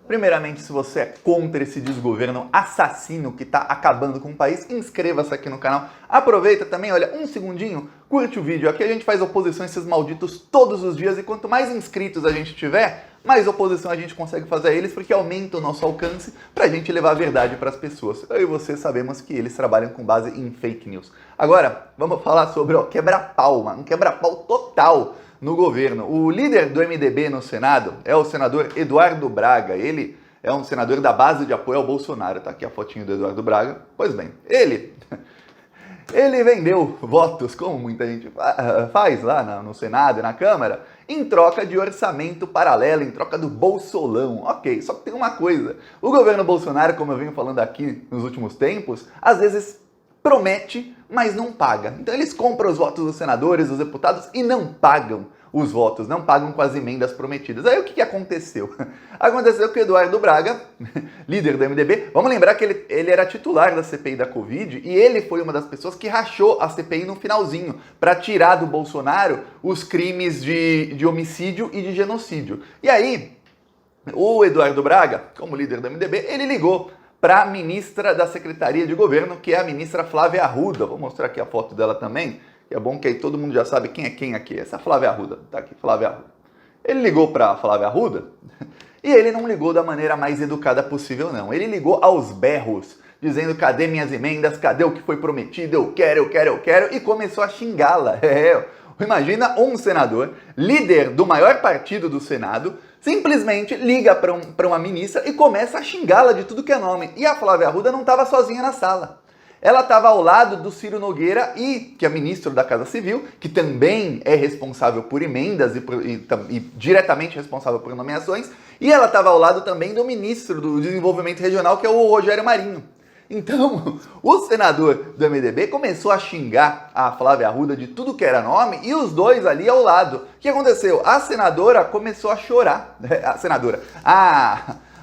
Primeiramente, se você é contra esse desgoverno assassino que está acabando com o país, inscreva-se aqui no canal. Aproveita também, olha, um segundinho, curte o vídeo. Aqui a gente faz oposição a esses malditos todos os dias e quanto mais inscritos a gente tiver, mais oposição a gente consegue fazer a eles, porque aumenta o nosso alcance para a gente levar a verdade para as pessoas. Eu e você sabemos que eles trabalham com base em fake news. Agora, vamos falar sobre quebra-pau, um quebra-pau total no governo. O líder do MDB no Senado é o senador Eduardo Braga. Ele é um senador da base de apoio ao Bolsonaro. Tá aqui a fotinho do Eduardo Braga. Pois bem, ele vendeu votos, como muita gente faz lá no Senado e na Câmara, em troca de orçamento paralelo, em troca do Bolsolão. Ok, só que tem uma coisa. O governo Bolsonaro, como eu venho falando aqui nos últimos tempos, às vezes promete, mas não paga. Então eles compram os votos dos senadores, dos deputados e não pagam os votos, não pagam com as emendas prometidas. Aí o que aconteceu? Aconteceu que o Eduardo Braga, líder do MDB, vamos lembrar que ele era titular da CPI da Covid e ele foi uma das pessoas que rachou a CPI no finalzinho para tirar do Bolsonaro os crimes de homicídio e de genocídio. E aí, o Eduardo Braga, como líder do MDB, ele ligou para a ministra da Secretaria de Governo, que é a ministra Flávia Arruda. Vou mostrar aqui a foto dela também, que é bom que aí todo mundo já sabe quem é quem aqui. Essa é a Flávia Arruda, tá aqui, Flávia Arruda. Ele ligou para a Flávia Arruda e ele não ligou da maneira mais educada possível, não. Ele ligou aos berros, dizendo cadê minhas emendas, cadê o que foi prometido, eu quero, e começou a xingá-la. Imagina um senador, líder do maior partido do Senado, simplesmente liga para uma ministra e começa a xingá-la de tudo que é nome. E a Flávia Arruda não estava sozinha na sala. Ela estava ao lado do Ciro Nogueira, que é ministro da Casa Civil, que também é responsável por emendas e diretamente responsável por nomeações, e ela estava ao lado também do ministro do Desenvolvimento Regional, que é o Rogério Marinho. Então, o senador do MDB começou a xingar a Flávia Arruda de tudo que era nome e os dois ali ao lado. O que aconteceu? A senadora começou a chorar.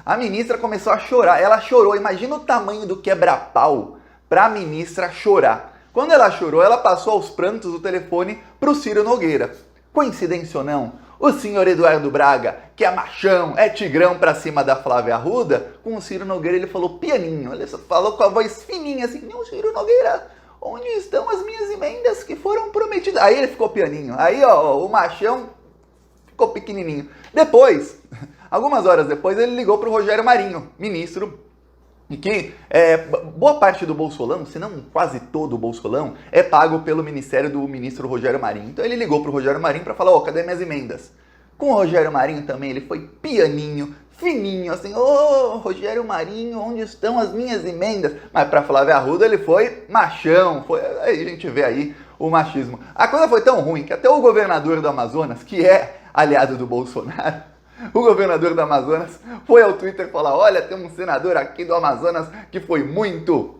A ministra começou a chorar. Ela chorou. Imagina o tamanho do quebra-pau para a ministra chorar. Quando ela chorou, ela passou aos prantos o telefone para o Ciro Nogueira. Coincidência ou não? O senhor Eduardo Braga, que é machão, é tigrão pra cima da Flávia Arruda, com o Ciro Nogueira ele falou pianinho, ele só falou com a voz fininha assim, não, Ciro Nogueira, onde estão as minhas emendas que foram prometidas? Aí ele ficou pianinho, aí o machão ficou pequenininho. Depois, algumas horas depois, ele ligou pro Rogério Marinho, ministro, e que boa parte do Bolsolão, se não quase todo o Bolsolão, é pago pelo ministério do ministro Rogério Marinho. Então ele ligou para o Rogério Marinho para falar, cadê minhas emendas? Com o Rogério Marinho também ele foi pianinho, fininho, assim, Rogério Marinho, onde estão as minhas emendas? Mas para Flávia Arruda ele foi machão, aí a gente vê aí o machismo. A coisa foi tão ruim que até o governador do Amazonas, que é aliado do Bolsonaro, o governador do Amazonas foi ao Twitter falar, olha, tem um senador aqui do Amazonas que foi muito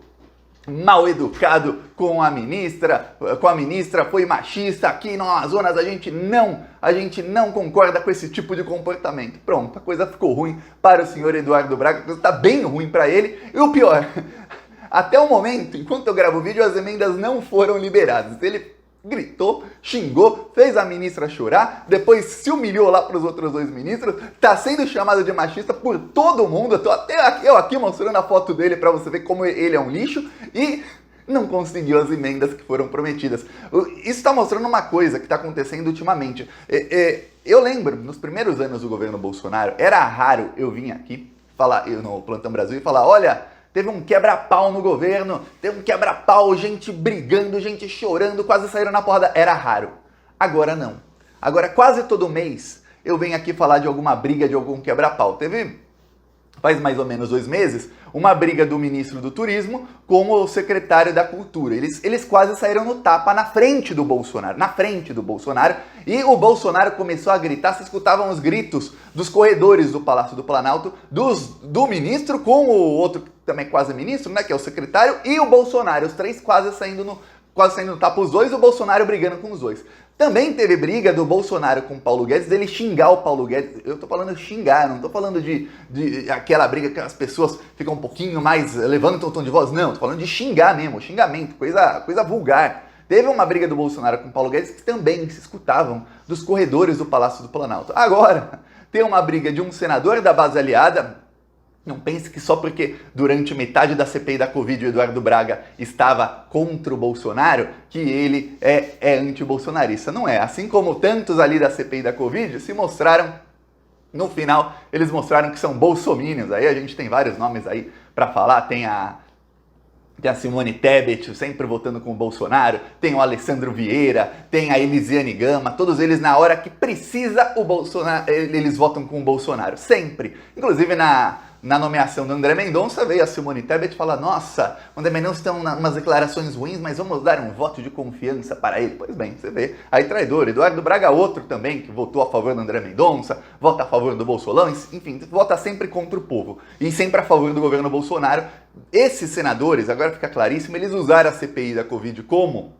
mal educado com a ministra, foi machista, aqui no Amazonas a gente não concorda com esse tipo de comportamento. Pronto, a coisa ficou ruim para o senhor Eduardo Braga, a coisa está bem ruim para ele, e o pior, até o momento, enquanto eu gravo o vídeo, as emendas não foram liberadas. Ele gritou, xingou, fez a ministra chorar, depois se humilhou lá para os outros dois ministros, tá sendo chamado de machista por todo mundo, tô até eu aqui mostrando a foto dele para você ver como ele é um lixo, e não conseguiu as emendas que foram prometidas. Isso está mostrando uma coisa que está acontecendo ultimamente. Eu lembro, nos primeiros anos do governo Bolsonaro, era raro eu vir aqui, no Plantão Brasil, e falar, olha, teve um quebra-pau no governo, teve um quebra-pau, gente brigando, gente chorando, quase saíram na porrada. Era raro. Agora não. Agora quase todo mês eu venho aqui falar de alguma briga, de algum quebra-pau. Teve, faz mais ou menos 2 meses, uma briga do ministro do Turismo com o secretário da Cultura. Eles quase saíram no tapa na frente do Bolsonaro, e o Bolsonaro começou a gritar, se escutavam os gritos dos corredores do Palácio do Planalto, do ministro com o outro também quase ministro, né, que é o secretário, e o Bolsonaro, os três quase saindo no tapa, os dois, e o Bolsonaro brigando com os dois. Também teve briga do Bolsonaro com o Paulo Guedes, dele xingar o Paulo Guedes. Eu tô falando de xingar, não tô falando de aquela briga que as pessoas ficam um pouquinho mais, levantam o tom de voz. Não, tô falando de xingar mesmo, xingamento, coisa vulgar. Teve uma briga do Bolsonaro com o Paulo Guedes que também se escutavam dos corredores do Palácio do Planalto. Agora, tem uma briga de um senador da base aliada Não pense que só porque durante metade da CPI da Covid o Eduardo Braga estava contra o Bolsonaro, que ele é anti-bolsonarista. Não é. Assim como tantos ali da CPI da Covid se mostraram, no final, eles mostraram que são bolsominions. Aí a gente tem vários nomes aí para falar. Tem a Simone Tebet sempre votando com o Bolsonaro, tem o Alessandro Vieira, tem a Elisiane Gama, todos eles na hora que precisa o Bolsonaro, eles votam com o Bolsonaro, sempre. Inclusive na nomeação do André Mendonça veio a Simone Tebet falar: nossa, o André Mendonça está umas declarações ruins, mas vamos dar um voto de confiança para ele. Pois bem, você vê, aí traidor. Eduardo Braga, outro também, que votou a favor do André Mendonça, vota a favor do Bolsolão, enfim, vota sempre contra o povo e sempre a favor do governo Bolsonaro. Esses senadores, agora fica claríssimo, eles usaram a CPI da Covid como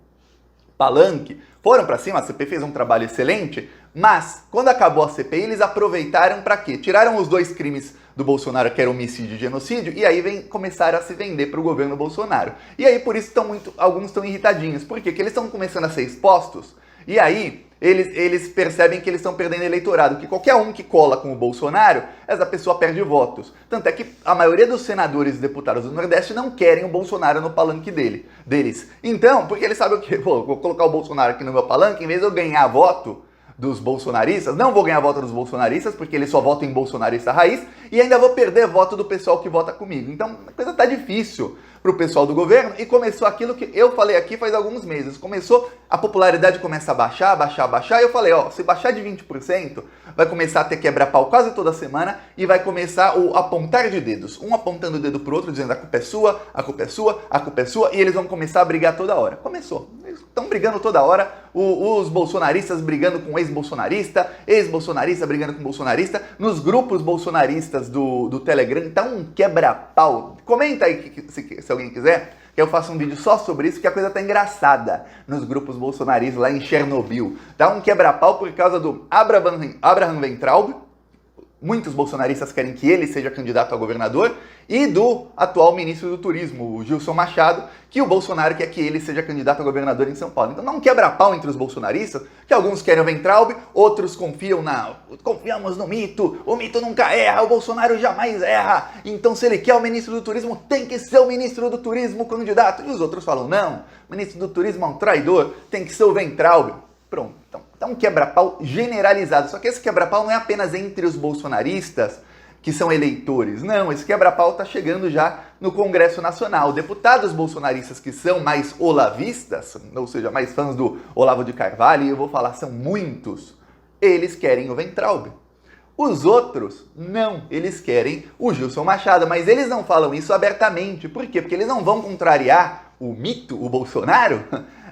palanque, foram para cima, a CPI fez um trabalho excelente, mas quando acabou a CPI, eles aproveitaram para quê? Tiraram os dois crimes do Bolsonaro, que era homicídio e genocídio, e aí começaram a se vender para o governo Bolsonaro. E aí por isso alguns estão irritadinhos. Por quê? Porque eles estão começando a ser expostos, e aí eles percebem que eles estão perdendo eleitorado, que qualquer um que cola com o Bolsonaro, essa pessoa perde votos. Tanto é que a maioria dos senadores e deputados do Nordeste não querem o Bolsonaro no palanque deles. Então, porque eles sabem o quê? Pô, vou colocar o Bolsonaro aqui no meu palanque, em vez de eu ganhar voto dos bolsonaristas, não vou ganhar voto dos bolsonaristas, porque eles só votam em bolsonarista raiz, e ainda vou perder voto do pessoal que vota comigo. Então, a coisa tá difícil pro pessoal do governo, e começou aquilo que eu falei aqui faz alguns meses. Começou, a popularidade começa a baixar, e eu falei, ó, se baixar de 20%, vai começar a ter quebra-pau quase toda semana, e vai começar o apontar de dedos, um apontando o dedo pro outro, dizendo a culpa é sua, a culpa é sua, a culpa é sua, e eles vão começar a brigar toda hora. Começou. Eles estão brigando toda hora, os bolsonaristas brigando com ex-bolsonarista brigando com bolsonarista, nos grupos bolsonaristas do Telegram, tá um quebra-pau. Comenta aí se alguém quiser, que eu faço um vídeo só sobre isso, que a coisa tá engraçada nos grupos bolsonaristas lá em Chernobyl. Tá um quebra-pau por causa do Abraham Weintraub, muitos bolsonaristas querem que ele seja candidato a governador, e do atual ministro do Turismo, o Gilson Machado, que o Bolsonaro quer que ele seja candidato a governador em São Paulo. Então não quebra-pau entre os bolsonaristas, que alguns querem o Weintraub, outros confiamos no mito, o mito nunca erra, o Bolsonaro jamais erra, então se ele quer o ministro do Turismo, tem que ser o ministro do Turismo candidato. E os outros falam, não, o ministro do Turismo é um traidor, tem que ser o Weintraub. Pronto, então tá um quebra-pau generalizado. Só que esse quebra-pau não é apenas entre os bolsonaristas, que são eleitores. Não, esse quebra-pau está chegando já no Congresso Nacional. Deputados bolsonaristas que são mais olavistas, ou seja, mais fãs do Olavo de Carvalho, e eu vou falar, são muitos, eles querem o Weintraub. Os outros, não, eles querem o Gilson Machado, mas eles não falam isso abertamente. Por quê? Porque eles não vão contrariar o mito, o Bolsonaro,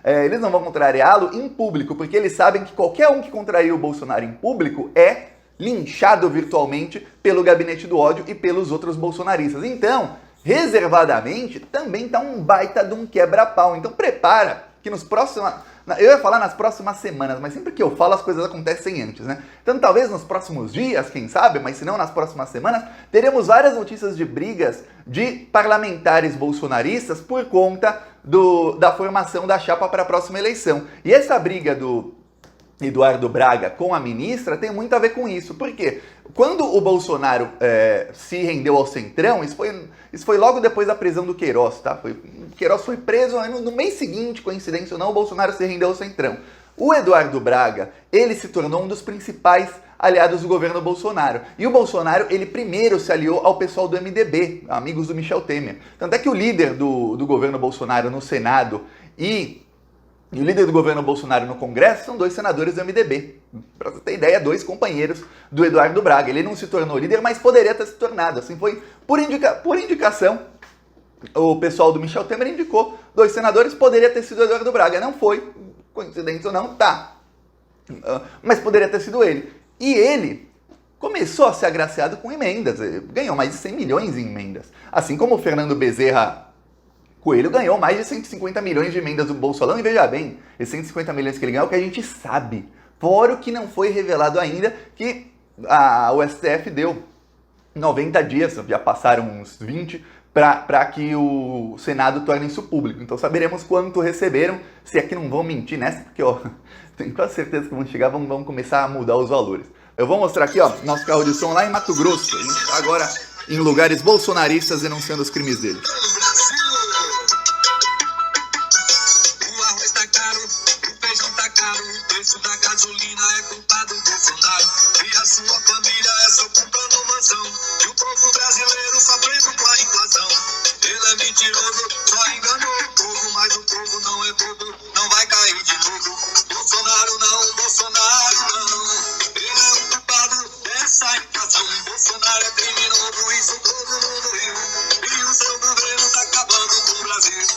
eles não vão contrariá-lo em público, porque eles sabem que qualquer um que contraria o Bolsonaro em público é linchado virtualmente pelo gabinete do ódio e pelos outros bolsonaristas. Então, reservadamente, também tá um baita de um quebra-pau. Então prepara que nos próximos... Eu ia falar nas próximas semanas, mas sempre que eu falo as coisas acontecem antes, né? Então talvez nos próximos dias, quem sabe, mas se não nas próximas semanas, teremos várias notícias de brigas de parlamentares bolsonaristas por conta da formação da chapa para a próxima eleição. E essa briga do Eduardo Braga com a ministra tem muito a ver com isso. Por quê? Quando o Bolsonaro se rendeu ao Centrão, isso foi logo depois da prisão do Queiroz, tá? Queiroz foi preso, no mês seguinte, coincidência ou não, o Bolsonaro se rendeu ao Centrão. O Eduardo Braga, ele se tornou um dos principais aliados do governo Bolsonaro. E o Bolsonaro, ele primeiro se aliou ao pessoal do MDB, amigos do Michel Temer. Tanto é que o líder do governo Bolsonaro no Senado e o líder do governo Bolsonaro no Congresso são dois senadores do MDB. Para você ter ideia, dois companheiros do Eduardo Braga. Ele não se tornou líder, mas poderia ter se tornado. Assim foi por indicação. O pessoal do Michel Temer indicou dois senadores, poderia ter sido o Eduardo Braga. Não foi, coincidência ou não, tá. Mas poderia ter sido ele. E ele começou a ser agraciado com emendas. Ganhou mais de 100 milhões em emendas. Assim como o Fernando Bezerra Coelho ganhou mais de 150 milhões de emendas do Bolsolão, e veja bem, esses 150 milhões que ele ganhou é o que a gente sabe. Fora o que não foi revelado ainda, que o STF deu 90 dias, já passaram uns 20, para que o Senado torne isso público. Então saberemos quanto receberam, se é que não vão mentir nessa, porque ó, tenho quase certeza que vão chegar, vão começar a mudar os valores. Eu vou mostrar aqui, ó, nosso carro de som lá em Mato Grosso. A gente está agora em lugares bolsonaristas denunciando os crimes deles. O arroz tá caro, o feijão tá caro, o preço da gasolina é culpa do Bolsonaro. E a sua família é só comprando mansão. E o povo brasileiro sofrendo com a inflação. Ele é mentiroso, só enganou o povo, mas o povo não é bobo, não vai cair de novo. Bolsonaro não, Bolsonaro não. Ele é o culpado dessa inflação. Bolsonaro é criminoso, isso todo mundo viu. E o seu governo tá acabando com o Brasil.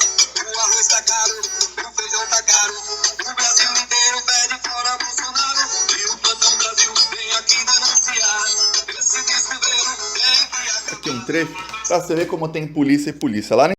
O arroz tá caro, o feijão tá caro. O Brasil inteiro pede fora Bolsonaro. E o Plantão Brasil vem aqui denunciar. Esse desgoverno tem que acabar. Aqui um trecho para você ver como tem polícia e polícia. Lá